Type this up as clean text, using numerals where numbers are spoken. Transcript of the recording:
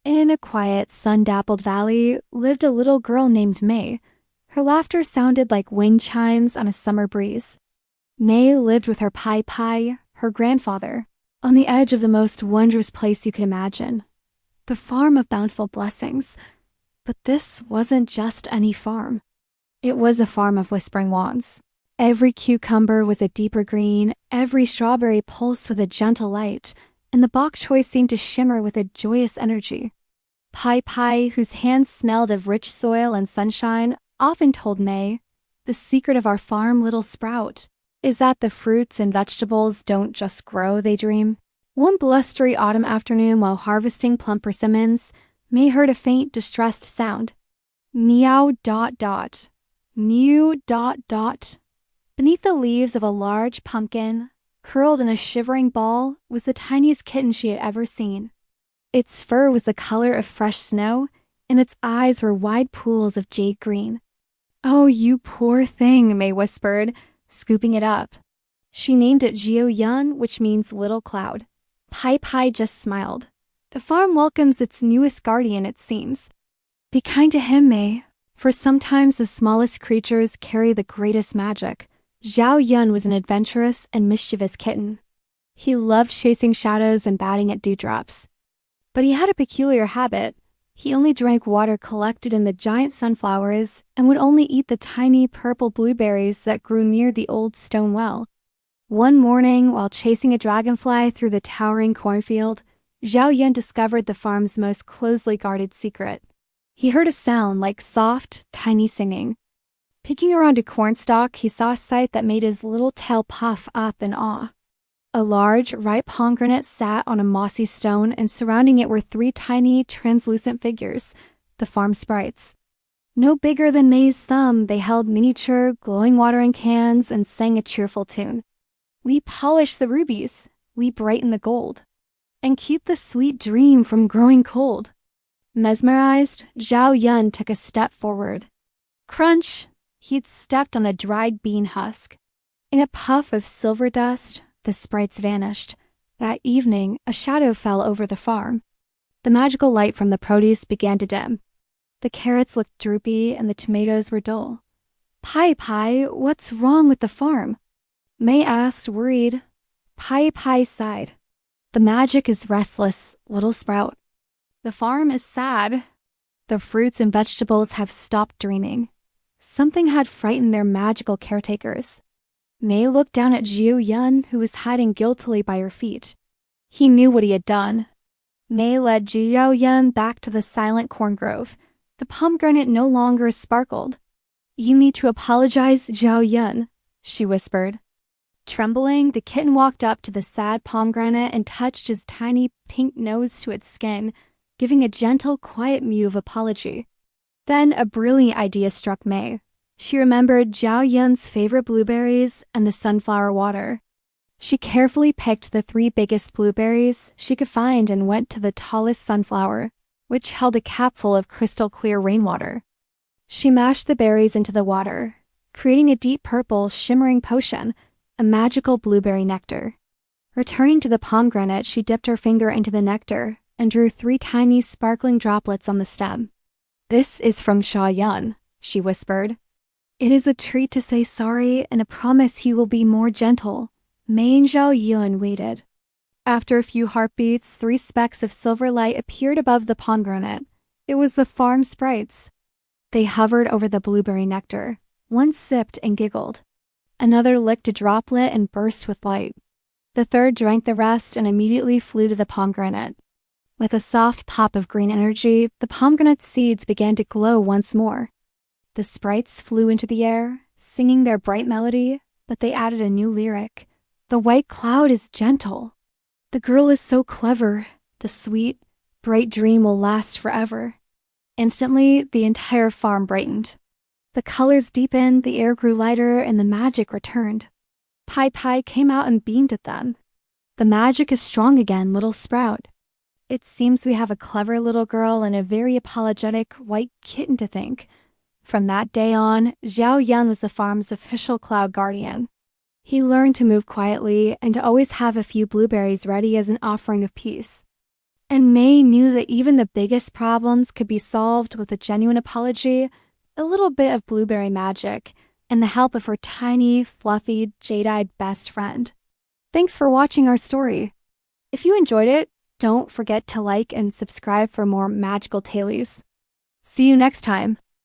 In a quiet, sun-dappled valley lived a little girl named May. Her laughter sounded like wind chimes on a summer breeze. May lived with her Pai, her grandfather, on the edge of the most wondrous place you could imagine, the farm of bountiful blessings. But this wasn't just any farm. It was a farm of whispering wands. Every cucumber was a deeper green, every strawberry pulsed with a gentle light, and the bok choy seemed to shimmer with a joyous energy. Pai, whose hands smelled of rich soil and sunshine, often told May, "The secret of our farm, little sprout, is that the fruits and vegetables don't just grow, they dream." One blustery autumn afternoon while harvesting plump persimmons, May heard a faint, distressed sound. Meow ... Mew ... Beneath the leaves of a large pumpkin, curled in a shivering ball, was the tiniest kitten she had ever seen. Its fur was the color of fresh snow, and its eyes were wide pools of jade green. "Oh, you poor thing," May whispered, scooping it up. She named it Jaden, which means little cloud. Pai just smiled. The farm welcomes its newest guardian, it seems. Be kind to him, May, for sometimes the smallest creatures carry the greatest magic. Jaden was an adventurous and mischievous kitten. He loved chasing shadows and batting at dewdrops. But he had a peculiar habit. He only drank water collected in the giant sunflowers and would only eat the tiny purple blueberries that grew near the old stone well. One morning, while chasing a dragonfly through the towering cornfield, Jaden discovered the farm's most closely guarded secret. He heard a sound like soft, tiny singing. Peeking around a cornstalk, he saw a sight that made his little tail puff up in awe. A large, ripe pomegranate sat on a mossy stone, and surrounding it were three tiny, translucent figures, the farm sprites. No bigger than May's thumb, they held miniature, glowing watering cans and sang a cheerful tune. "We polish the rubies, we brighten the gold, and keep the sweet dream from growing cold." Mesmerized, Jaden took a step forward. Crunch! He'd stepped on a dried bean husk. In a puff of silver dust, the sprites vanished. That evening, a shadow fell over the farm. The magical light from the produce began to dim. The carrots looked droopy and the tomatoes were dull. Pai, what's wrong with the farm?" May asked, worried. Pai sighed. "The magic is restless, little sprout. The farm is sad. The fruits and vegetables have stopped dreaming. Something had frightened their magical caretakers." May looked down at Jaden, who was hiding guiltily by her feet. He knew what he had done. May led Jaden back to the silent corn grove. The pomegranate no longer sparkled. "You need to apologize, Jaden," she whispered. Trembling, the kitten walked up to the sad pomegranate and touched his tiny pink nose to its skin, giving a gentle, quiet mew of apology. Then a brilliant idea struck May. She remembered Jaden's favorite blueberries and the sunflower water. She carefully picked the three biggest blueberries she could find and went to the tallest sunflower, which held a capful of crystal-clear rainwater. She mashed the berries into the water, creating a deep purple, shimmering potion, a magical blueberry nectar. Returning to the pomegranate, she dipped her finger into the nectar and drew three tiny, sparkling droplets on the stem. "This is from Jaden," she whispered. "It is a treat to say sorry and a promise he will be more gentle." May and Jaden waited. After a few heartbeats, three specks of silver light appeared above the pomegranate. It was the farm sprites. They hovered over the blueberry nectar. One sipped and giggled. Another licked a droplet and burst with light. The third drank the rest and immediately flew to the pomegranate. With a soft pop of green energy, the pomegranate seeds began to glow once more. The sprites flew into the air, singing their bright melody, but they added a new lyric. "The white cloud is gentle. The girl is so clever. The sweet, bright dream will last forever." Instantly, the entire farm brightened. The colors deepened, the air grew lighter, and the magic returned. Pai came out and beamed at them. "The magic is strong again, little sprout. It seems we have a clever little girl and a very apologetic white kitten to thank." From that day on, Jaden was the farm's official cloud guardian. He learned to move quietly and to always have a few blueberries ready as an offering of peace. And May knew that even the biggest problems could be solved with a genuine apology, a little bit of blueberry magic, and the help of her tiny, fluffy, jade-eyed best friend. Thanks for watching our story. If you enjoyed it, don't forget to like and subscribe for more magical tailies. See you next time.